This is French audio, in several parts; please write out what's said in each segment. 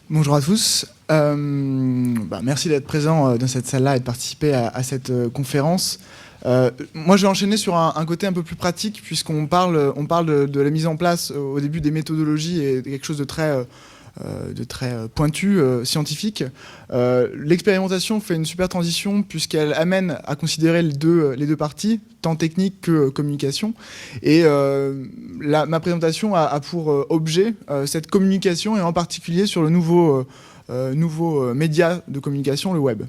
Bonjour à tous. Merci d'être présent dans cette salle-là et de participer à cette conférence. Moi, je vais enchaîner sur un côté un peu plus pratique, puisqu'on parle de la mise en place au début des méthodologies et quelque chose de très pointu, scientifique. L'expérimentation fait une super transition puisqu'elle amène à considérer les deux parties, tant technique que communication. Et ma présentation a pour objet cette communication, et en particulier sur le nouveau média de communication, le web.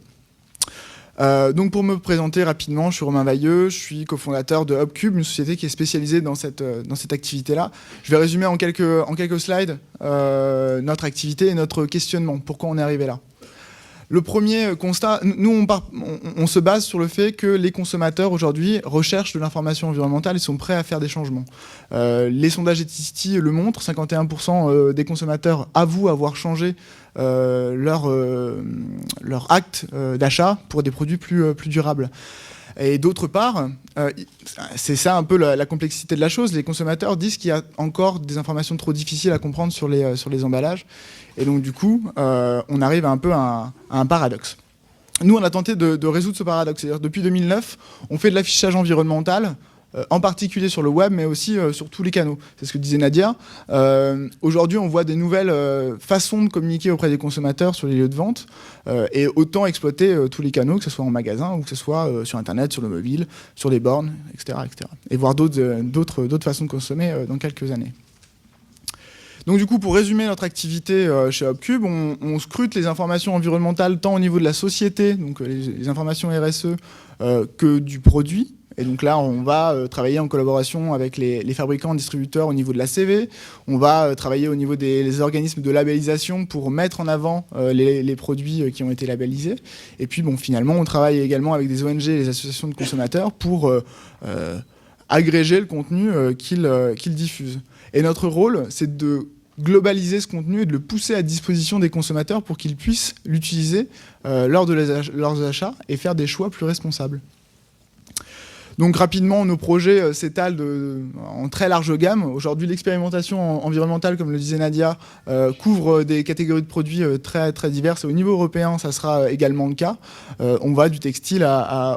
Donc pour me présenter rapidement, je suis Romain Vailleux, je suis cofondateur de Hubcube, une société qui est spécialisée dans cette activité-là. Je vais résumer en quelques slides notre activité et notre questionnement, pourquoi on est arrivé là. Le premier constat, nous on se base sur le fait que les consommateurs aujourd'hui recherchent de l'information environnementale et sont prêts à faire des changements. Les sondages Etisti le montrent, 51% des consommateurs avouent avoir changé leur acte d'achat pour des produits plus durables. Et d'autre part, c'est ça un peu la complexité de la chose, les consommateurs disent qu'il y a encore des informations trop difficiles à comprendre sur les emballages. Et donc du coup, on arrive un peu à un paradoxe. Nous, on a tenté de résoudre ce paradoxe. C'est-à-dire, depuis 2009, on fait de l'affichage environnemental, en particulier sur le web, mais aussi sur tous les canaux. C'est ce que disait Nadia. Aujourd'hui, on voit des nouvelles façons de communiquer auprès des consommateurs sur les lieux de vente, et autant exploiter tous les canaux, que ce soit en magasin ou que ce soit sur Internet, sur le mobile, sur les bornes, etc. etc. Et voir d'autres façons de consommer dans quelques années. Donc du coup, pour résumer notre activité chez Hubcube, on scrute les informations environnementales tant au niveau de la société, donc les informations RSE, que du produit. Et donc là, on va travailler en collaboration avec les fabricants, distributeurs au niveau de la CV. On va travailler au niveau des organismes de labellisation pour mettre en avant les produits qui ont été labellisés. Et puis, finalement, on travaille également avec des ONG et les associations de consommateurs pour agréger le contenu qu'ils diffusent. Et notre rôle, c'est de globaliser ce contenu et de le pousser à disposition des consommateurs pour qu'ils puissent l'utiliser lors de leurs achats et faire des choix plus responsables. Donc rapidement, nos projets s'étalent en très large gamme. Aujourd'hui, l'expérimentation environnementale, comme le disait Nadia, couvre des catégories de produits très, très diverses. Et au niveau européen, ça sera également le cas. On va du textile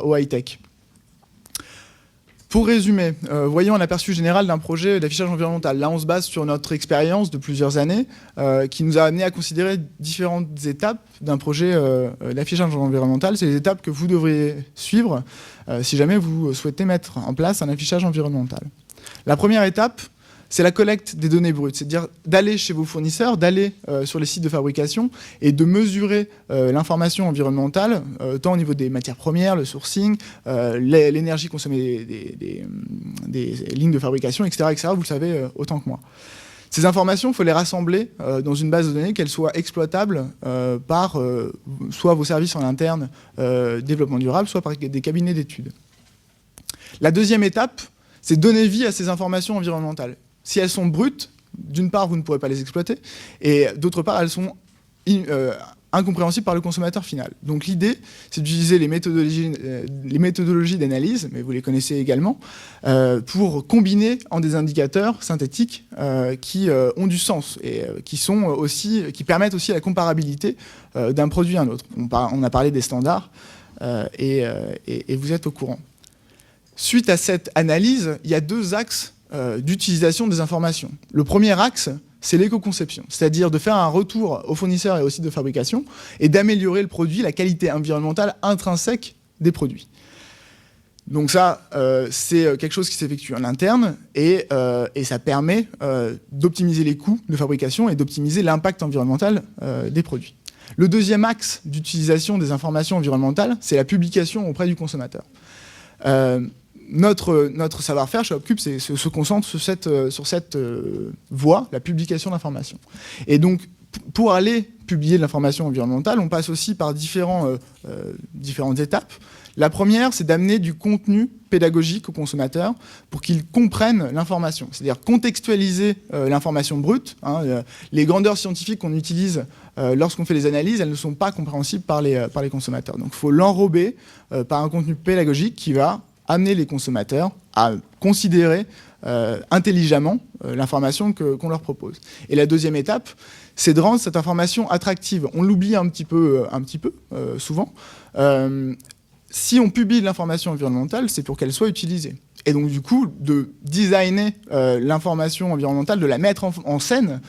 au high-tech. Pour résumer, voyons un aperçu général d'un projet d'affichage environnemental. Là, on se base sur notre expérience de plusieurs années qui nous a amené à considérer différentes étapes d'un projet d'affichage environnemental. C'est les étapes que vous devriez suivre si jamais vous souhaitez mettre en place un affichage environnemental. La première étape, c'est la collecte des données brutes, c'est-à-dire d'aller chez vos fournisseurs, d'aller sur les sites de fabrication et de mesurer l'information environnementale, tant au niveau des matières premières, le sourcing, l'énergie consommée des lignes de fabrication, etc., etc. Vous le savez autant que moi. Ces informations, il faut les rassembler dans une base de données, qu'elles soient exploitables par soit vos services en interne, développement durable, soit par des cabinets d'études. La deuxième étape, c'est donner vie à ces informations environnementales. Si elles sont brutes, d'une part, vous ne pourrez pas les exploiter, et d'autre part, elles sont incompréhensibles par le consommateur final. Donc l'idée, c'est d'utiliser les méthodologies d'analyse, mais vous les connaissez également, pour combiner en des indicateurs synthétiques qui ont du sens et qui permettent aussi la comparabilité d'un produit à un autre. On a parlé des standards et vous êtes au courant. Suite à cette analyse, il y a deux axes d'utilisation des informations. Le premier axe, c'est l'éco-conception, c'est-à-dire de faire un retour aux fournisseurs et aux sites de fabrication et d'améliorer le produit, la qualité environnementale intrinsèque des produits. Donc ça, c'est quelque chose qui s'effectue en interne et ça permet d'optimiser les coûts de fabrication et d'optimiser l'impact environnemental des produits. Le deuxième axe d'utilisation des informations environnementales, c'est la publication auprès du consommateur. Notre savoir-faire chez Hubcube se concentre sur cette voie, la publication d'informations. Et donc, pour aller publier de l'information environnementale, on passe aussi par différentes étapes. La première, c'est d'amener du contenu pédagogique aux consommateurs pour qu'ils comprennent l'information, c'est-à-dire contextualiser l'information brute. Les grandeurs scientifiques qu'on utilise lorsqu'on fait les analyses, elles ne sont pas compréhensibles par les consommateurs. Donc il faut l'enrober par un contenu pédagogique qui va amener les consommateurs à considérer intelligemment l'information qu'on leur propose. Et la deuxième étape, c'est de rendre cette information attractive. On l'oublie un petit peu souvent. Si on publie de l'information environnementale, c'est pour qu'elle soit utilisée. Et donc, du coup, de designer l'information environnementale, de la mettre en scène,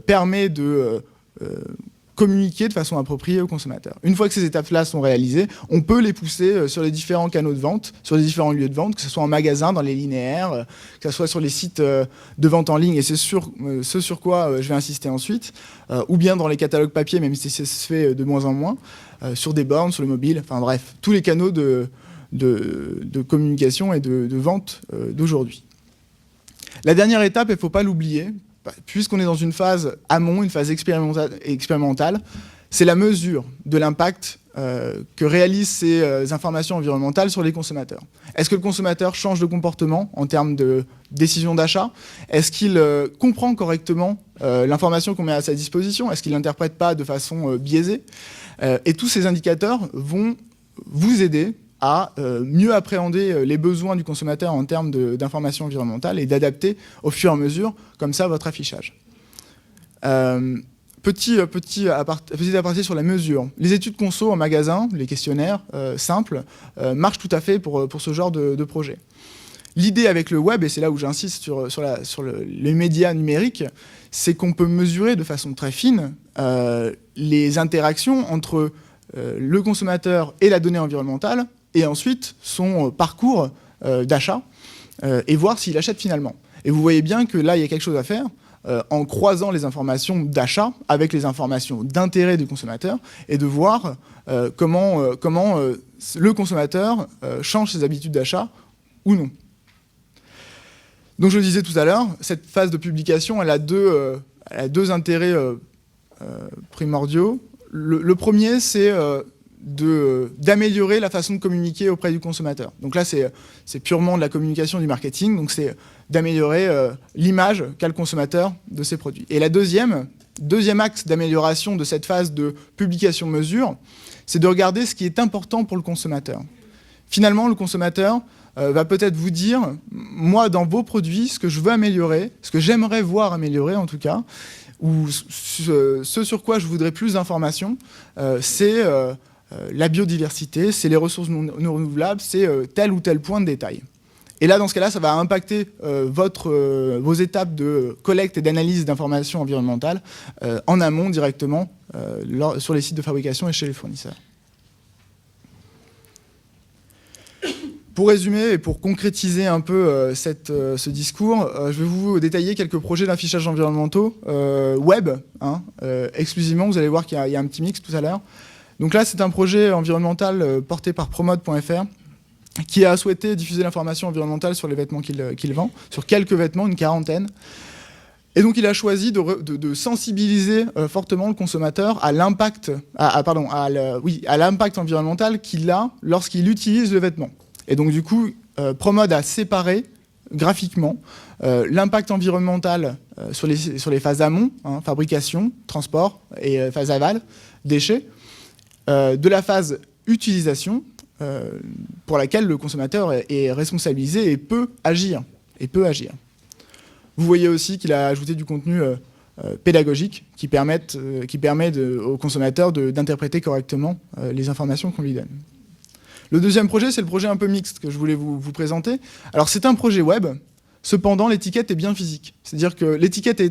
permet de communiquer de façon appropriée aux consommateurs. Une fois que ces étapes-là sont réalisées, on peut les pousser sur les différents canaux de vente, sur les différents lieux de vente, que ce soit en magasin, dans les linéaires, que ce soit sur les sites de vente en ligne, et c'est ce sur quoi je vais insister ensuite, ou bien dans les catalogues papier, même si ça se fait de moins en moins, sur des bornes, sur le mobile, enfin bref, tous les canaux de communication et de vente d'aujourd'hui. La dernière étape, il ne faut pas l'oublier, puisqu'on est dans une phase amont, une phase expérimentale, c'est la mesure de l'impact que réalisent ces informations environnementales sur les consommateurs. Est-ce que le consommateur change de comportement en termes de décision d'achat? Est-ce qu'il comprend correctement l'information qu'on met à sa disposition? Est-ce qu'il n'interprète pas de façon biaisée? Et tous ces indicateurs vont vous aider à mieux appréhender les besoins du consommateur en termes d'information environnementale et d'adapter au fur et à mesure, comme ça, votre affichage. Petit aparté sur la mesure. Les études conso en magasin, les questionnaires simples, marchent tout à fait pour ce genre de projet. L'idée avec le web, et c'est là où j'insiste sur les médias numériques, c'est qu'on peut mesurer de façon très fine les interactions entre le consommateur et la donnée environnementale, et ensuite son parcours d'achat, et voir s'il achète finalement. Et vous voyez bien que là, il y a quelque chose à faire en croisant les informations d'achat avec les informations d'intérêt du consommateur, et de voir comment le consommateur change ses habitudes d'achat ou non. Donc je le disais tout à l'heure, cette phase de publication, elle a deux intérêts primordiaux. Le premier, c'est d'améliorer la façon de communiquer auprès du consommateur. Donc là, c'est purement de la communication, du marketing, donc c'est d'améliorer l'image qu'a le consommateur de ses produits. Et la deuxième axe d'amélioration de cette phase de publication-mesure, c'est de regarder ce qui est important pour le consommateur. Finalement, le consommateur va peut-être vous dire, moi, dans vos produits, ce que je veux améliorer, ce que j'aimerais voir améliorer en tout cas, ou ce sur quoi je voudrais plus d'informations, c'est la biodiversité, c'est les ressources non renouvelables, c'est tel ou tel point de détail. Et là, dans ce cas-là, ça va impacter vos étapes de collecte et d'analyse d'informations environnementales en amont directement sur les sites de fabrication et chez les fournisseurs. Pour résumer et pour concrétiser un peu ce discours, je vais vous détailler quelques projets d'affichage environnementaux web, exclusivement. Vous allez voir qu'il y a un petit mix tout à l'heure. Donc là, c'est un projet environnemental porté par promode.fr qui a souhaité diffuser l'information environnementale sur les vêtements qu'il vend, sur quelques vêtements, une quarantaine. Et donc, il a choisi de sensibiliser fortement le consommateur à l'impact environnemental qu'il a lorsqu'il utilise le vêtement. Et donc, du coup, Promode a séparé graphiquement l'impact environnemental sur les phases amont, fabrication, transport, et phase aval, déchets, de la phase utilisation, pour laquelle le consommateur est responsabilisé et peut agir. Vous voyez aussi qu'il a ajouté du contenu pédagogique qui permet au consommateur d'interpréter correctement les informations qu'on lui donne. Le deuxième projet, c'est le projet un peu mixte que je voulais vous présenter. Alors, c'est un projet web, cependant, l'étiquette est bien physique. C'est-à-dire que l'étiquette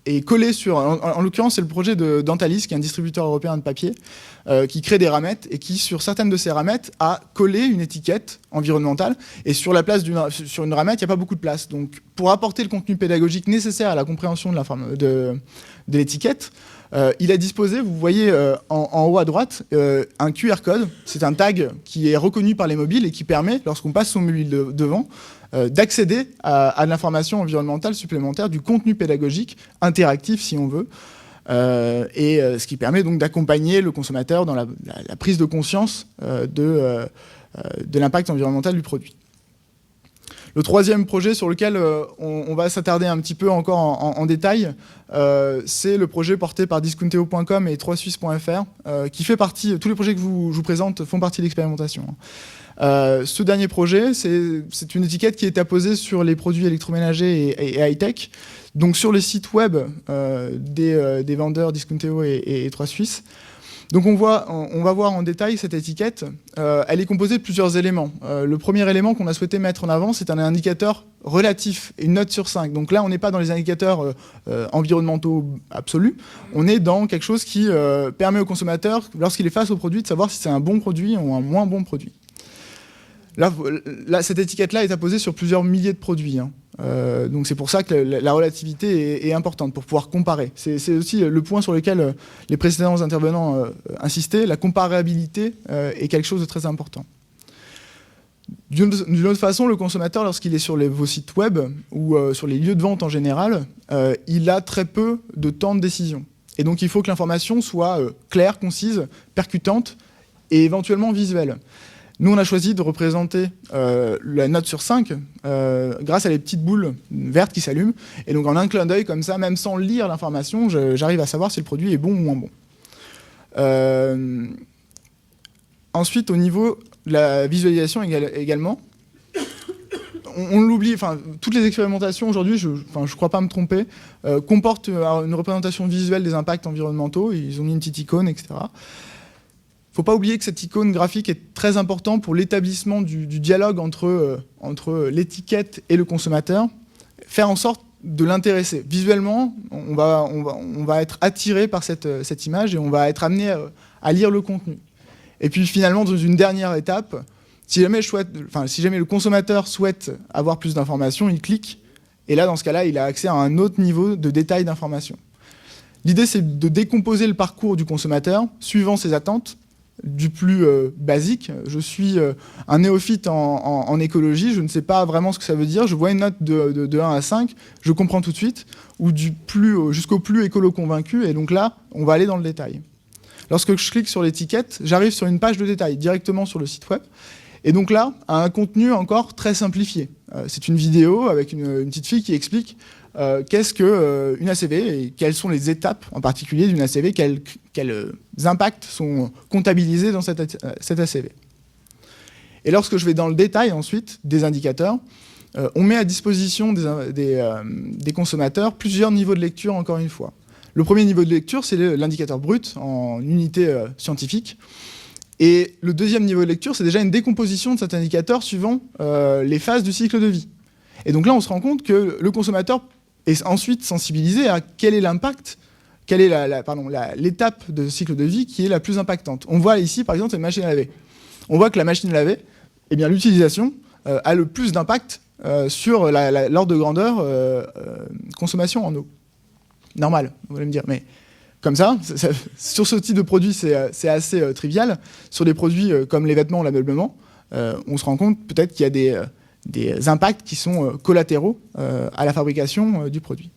est collée sur... En l'occurrence, c'est le projet de Dentalis, qui est un distributeur européen de papier, qui crée des ramettes et qui, sur certaines de ces ramettes, a collé une étiquette environnementale. Et sur sur une ramette, il n'y a pas beaucoup de place. Donc, pour apporter le contenu pédagogique nécessaire à la compréhension de l'étiquette, il a disposé, vous voyez en haut à droite, un QR code. C'est un tag qui est reconnu par les mobiles et qui permet, lorsqu'on passe son mobile devant, d'accéder à l'information environnementale supplémentaire, du contenu pédagogique interactif, si on veut, ce qui permet donc d'accompagner le consommateur dans la prise de conscience de l'impact environnemental du produit. Le troisième projet sur lequel on va s'attarder un petit peu encore en détail, c'est le projet porté par Discounteo.com et 3suisse.fr, qui fait partie, tous les projets que je vous présente font partie de l'expérimentation. Ce dernier projet, c'est une étiquette qui est apposée sur les produits électroménagers et high-tech, donc sur les sites web des vendeurs Discounteo et 3 Suisse. Donc on va voir en détail cette étiquette. Elle est composée de plusieurs éléments. Le premier élément qu'on a souhaité mettre en avant, c'est un indicateur relatif, une note sur 5. Donc là, on n'est pas dans les indicateurs environnementaux absolus. On est dans quelque chose qui permet au consommateur, lorsqu'il est face au produit, de savoir si c'est un bon produit ou un moins bon produit. Là, cette étiquette-là est apposée sur plusieurs milliers de produits. Donc c'est pour ça que la relativité est importante, pour pouvoir comparer. C'est aussi le point sur lequel les précédents intervenants insistaient. La comparabilité est quelque chose de très important. D'une autre façon, le consommateur, lorsqu'il est sur vos sites web ou sur les lieux de vente en général, il a très peu de temps de décision. Et donc il faut que l'information soit claire, concise, percutante et éventuellement visuelle. Nous, on a choisi de représenter la note sur 5 grâce à les petites boules vertes qui s'allument. Et donc, en un clin d'œil, comme ça, même sans lire l'information, j'arrive à savoir si le produit est bon ou moins bon. Ensuite, au niveau de la visualisation également, on l'oublie, toutes les expérimentations aujourd'hui, je ne crois pas me tromper, comportent une représentation visuelle des impacts environnementaux. Ils ont mis une petite icône, etc. Il ne faut pas oublier que cette icône graphique est très importante pour l'établissement du dialogue entre l'étiquette et le consommateur. Faire en sorte de l'intéresser. Visuellement, on va être attiré par cette image et on va être amené à lire le contenu. Et puis finalement, dans une dernière étape, si jamais le consommateur souhaite avoir plus d'informations, il clique. Et là, dans ce cas-là, il a accès à un autre niveau de détail d'information. L'idée, c'est de décomposer le parcours du consommateur suivant ses attentes, du plus basique. Je suis un néophyte en écologie, je ne sais pas vraiment ce que ça veut dire, je vois une note de 1 à 5, je comprends tout de suite, ou jusqu'au plus écolo convaincu, et donc là, on va aller dans le détail. Lorsque je clique sur l'étiquette, j'arrive sur une page de détail, directement sur le site web, et donc là, à un contenu encore très simplifié. C'est une vidéo avec une petite fille qui explique qu'est-ce qu'une ACV et quelles sont les étapes en particulier d'une ACV, quels impacts sont comptabilisés dans cette ACV. Et lorsque je vais dans le détail ensuite des indicateurs, on met à disposition des consommateurs plusieurs niveaux de lecture encore une fois. Le premier niveau de lecture, c'est l'indicateur brut en unité scientifique. Et le deuxième niveau de lecture, c'est déjà une décomposition de cet indicateur suivant les phases du cycle de vie. Et donc là, on se rend compte que le consommateur est ensuite sensibilisé à quel est l'impact, quelle est l'étape de cycle de vie qui est la plus impactante. On voit ici, par exemple, une machine à laver. On voit que la machine à laver, eh bien, l'utilisation a le plus d'impact sur l'ordre de grandeur consommation en eau. Normal, vous allez me dire, mais comme ça, sur ce type de produit, c'est assez trivial. Sur des produits comme les vêtements ou l'ameublement, on se rend compte peut-être qu'il y a des impacts qui sont collatéraux à la fabrication du produit.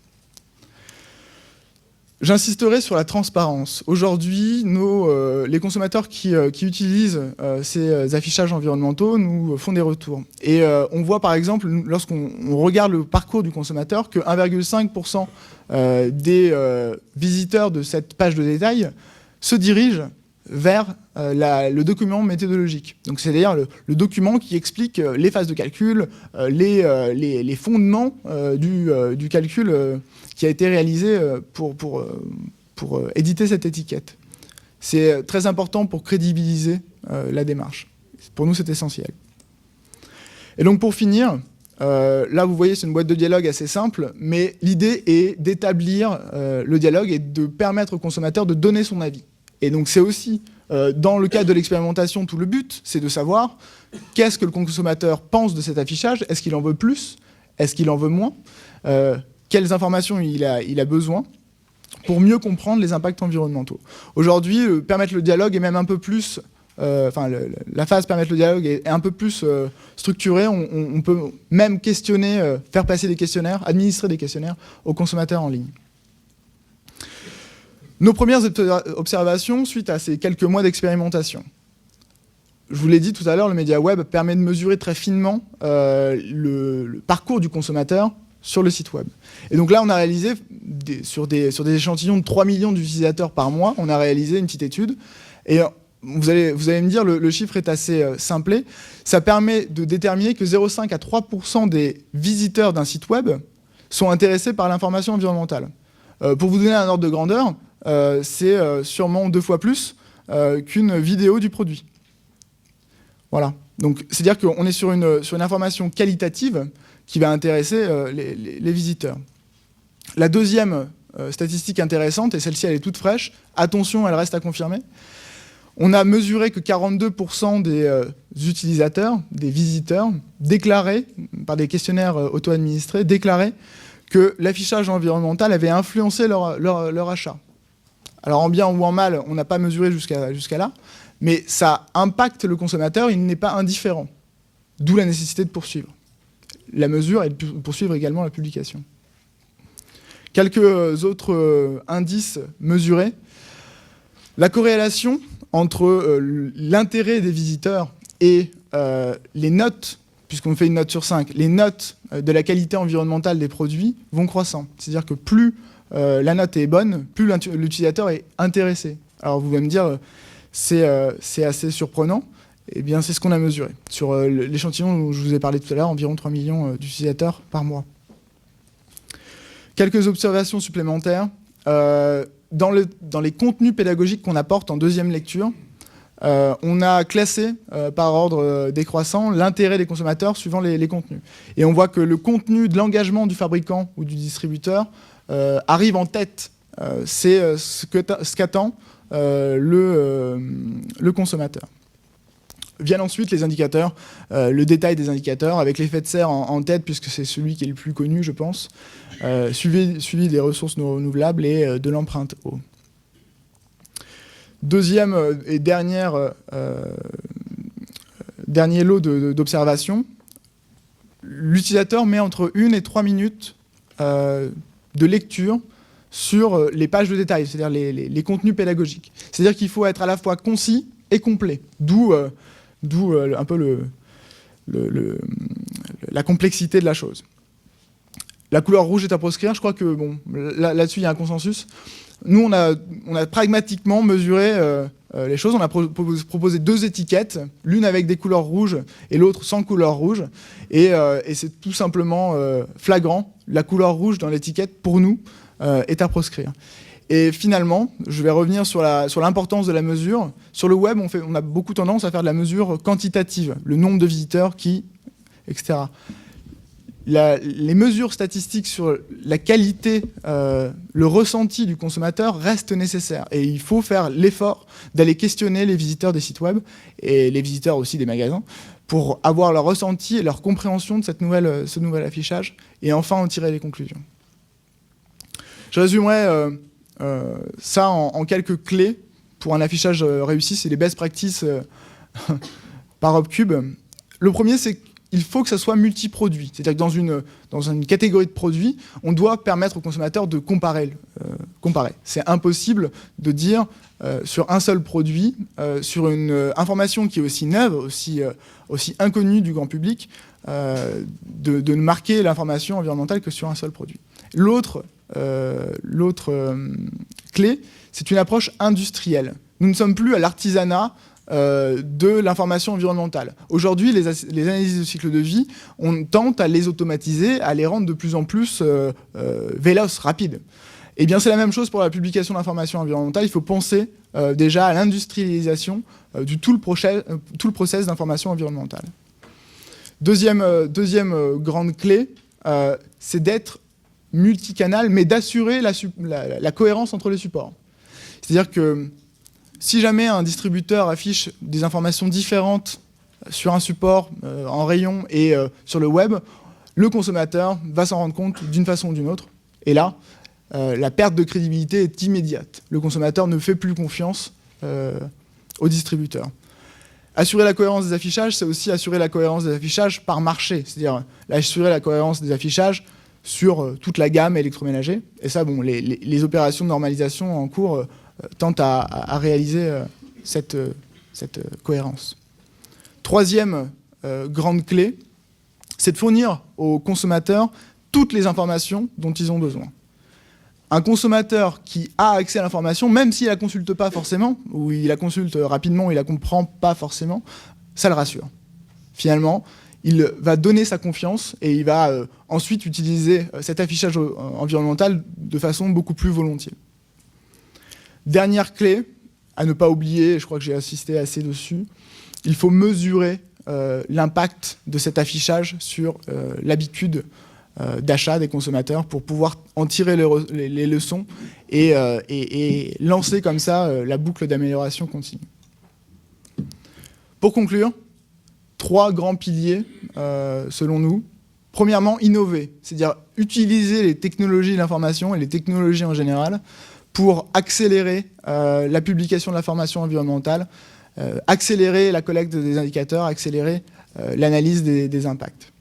J'insisterai sur la transparence. Aujourd'hui, les consommateurs qui utilisent ces affichages environnementaux nous font des retours. Et on voit par exemple, lorsqu'on regarde le parcours du consommateur, que 1,5% des visiteurs de cette page de détail se dirigent vers le document méthodologique. Donc c'est-à-dire le document qui explique les phases de calcul, les fondements du calcul qui a été réalisé pour éditer cette étiquette. C'est très important pour crédibiliser la démarche. Pour nous, c'est essentiel. Et donc pour finir, là vous voyez c'est une boîte de dialogue assez simple, mais l'idée est d'établir le dialogue et de permettre au consommateur de donner son avis. Et donc c'est aussi, dans le cadre de l'expérimentation, tout le but, c'est de savoir qu'est-ce que le consommateur pense de cet affichage, est-ce qu'il en veut plus, est-ce qu'il en veut moins, quelles informations il a besoin pour mieux comprendre les impacts environnementaux. Aujourd'hui, permettre le dialogue est même un peu plus... la phase permettre le dialogue est un peu plus structurée. On peut même questionner, faire passer des questionnaires, administrer des questionnaires aux consommateurs en ligne. Nos premières observations suite à ces quelques mois d'expérimentation. je vous l'ai dit tout à l'heure, le média web permet de mesurer très finement le parcours du consommateur sur le site web. Et donc là, on a réalisé, sur des échantillons de 3 millions d'utilisateurs par mois, on a réalisé une petite étude. Et vous allez me dire, le chiffre est assez simplé. Ça permet de déterminer que 0,5 à 3% des visiteurs d'un site web sont intéressés par l'information environnementale. Pour vous donner un ordre de grandeur, c'est sûrement 2 fois plus qu'une vidéo du produit. Voilà. Donc, c'est-à-dire qu'on est sur une information qualitative qui va intéresser les visiteurs. La deuxième statistique intéressante, et celle-ci elle est toute fraîche, attention, elle reste à confirmer, on a mesuré que 42% des utilisateurs, des visiteurs, déclaraient, par des questionnaires auto-administrés, déclaraient que l'affichage environnemental avait influencé leur achat. Alors en bien ou en mal, on n'a pas mesuré jusqu'à là, mais ça impacte le consommateur, il n'est pas indifférent. D'où la nécessité de poursuivre la mesure et de poursuivre également la publication. Quelques autres indices mesurés. La corrélation entre l'intérêt des visiteurs et les notes, puisqu'on fait une note sur 5, les notes de la qualité environnementale des produits vont croissant. C'est-à-dire que plus la note est bonne, plus l'utilisateur est intéressé. Alors vous allez me dire, c'est assez surprenant. Eh bien, c'est ce qu'on a mesuré. Sur l'échantillon dont je vous ai parlé tout à l'heure, environ 3 millions d'utilisateurs par mois. Quelques observations supplémentaires. Dans les contenus pédagogiques qu'on apporte en deuxième lecture, on a classé par ordre décroissant l'intérêt des consommateurs suivant les contenus. Et on voit que le contenu de l'engagement du fabricant ou du distributeur arrive en tête. C'est ce qu'attend le consommateur. Viennent ensuite les indicateurs, le détail des indicateurs, avec l'effet de serre en tête, puisque c'est celui qui est le plus connu, je pense, suivi des ressources renouvelables et de l'empreinte eau. Deuxième et dernier lot d'observation, l'utilisateur met entre 1 et 3 minutes de lecture sur les pages de détail, c'est-à-dire les contenus pédagogiques. C'est-à-dire qu'il faut être à la fois concis et complet, d'où un peu la complexité de la chose. La couleur rouge est à proscrire. Je crois que là-dessus, il y a un consensus. Nous, on a pragmatiquement mesuré les choses. On a proposé 2 étiquettes, l'une avec des couleurs rouges et l'autre sans couleur rouge. Et c'est tout simplement flagrant. La couleur rouge dans l'étiquette, pour nous, est à proscrire. Et finalement, je vais revenir sur l'importance de la mesure. Sur le web, on a beaucoup tendance à faire de la mesure quantitative, le nombre de visiteurs etc. Les mesures statistiques sur la qualité, le ressenti du consommateur restent nécessaires. Et il faut faire l'effort d'aller questionner les visiteurs des sites web et les visiteurs aussi des magasins pour avoir leur ressenti et leur compréhension de ce nouvel affichage et enfin en tirer les conclusions. Je résumerai ça en quelques clés pour un affichage réussi, c'est les best practices par Opcube. Le premier, c'est qu'il faut que ça soit multi-produit. C'est-à-dire que dans une catégorie de produits, on doit permettre au consommateur de comparer. C'est impossible de dire sur un seul produit, sur une information qui est aussi neuve, aussi inconnue du grand public, de ne marquer l'information environnementale que sur un seul produit. L'autre clé, c'est une approche industrielle. Nous ne sommes plus à l'artisanat de l'information environnementale. Aujourd'hui, les analyses de cycle de vie, on tente à les automatiser, à les rendre de plus en plus véloces, rapides. Eh bien, c'est la même chose pour la publication d'informations environnementales. Il faut penser déjà à l'industrialisation du tout le process d'information environnementale. Deuxième grande clé, c'est d'être multicanal, mais d'assurer la cohérence entre les supports. C'est-à-dire que si jamais un distributeur affiche des informations différentes sur un support, en rayon et sur le web, le consommateur va s'en rendre compte d'une façon ou d'une autre. Et là, la perte de crédibilité est immédiate. Le consommateur ne fait plus confiance au distributeur. Assurer la cohérence des affichages, c'est aussi assurer la cohérence des affichages par marché. C'est-à-dire assurer la cohérence des affichages sur toute la gamme électroménager. Et ça, les opérations de normalisation en cours tentent à réaliser cette cohérence. Troisième grande clé, c'est de fournir aux consommateurs toutes les informations dont ils ont besoin. Un consommateur qui a accès à l'information, même s'il ne la consulte pas forcément, ou il la consulte rapidement, il ne la comprend pas forcément, ça le rassure. Finalement, il va donner sa confiance et il va ensuite utiliser cet affichage environnemental de façon beaucoup plus volontiers. Dernière clé, à ne pas oublier, je crois que j'ai insisté assez dessus, il faut mesurer l'impact de cet affichage sur l'habitude d'achat des consommateurs pour pouvoir en tirer les leçons et lancer comme ça la boucle d'amélioration continue. Pour conclure, 3 grands piliers selon nous. Premièrement, innover, c'est-à-dire utiliser les technologies de l'information et les technologies en général pour accélérer la publication de l'information environnementale, accélérer la collecte des indicateurs, accélérer l'analyse des impacts.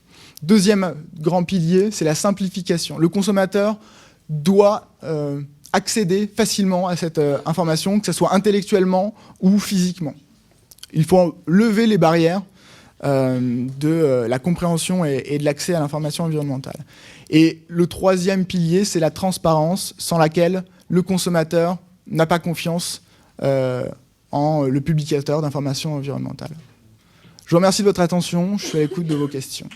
Deuxième grand pilier, c'est la simplification. Le consommateur doit accéder facilement à cette information, que ce soit intellectuellement ou physiquement. Il faut lever les barrières de la compréhension et de l'accès à l'information environnementale. Et le troisième pilier, c'est la transparence, sans laquelle le consommateur n'a pas confiance en le publicateur d'informations environnementales. Je vous remercie de votre attention, je suis à l'écoute de vos questions.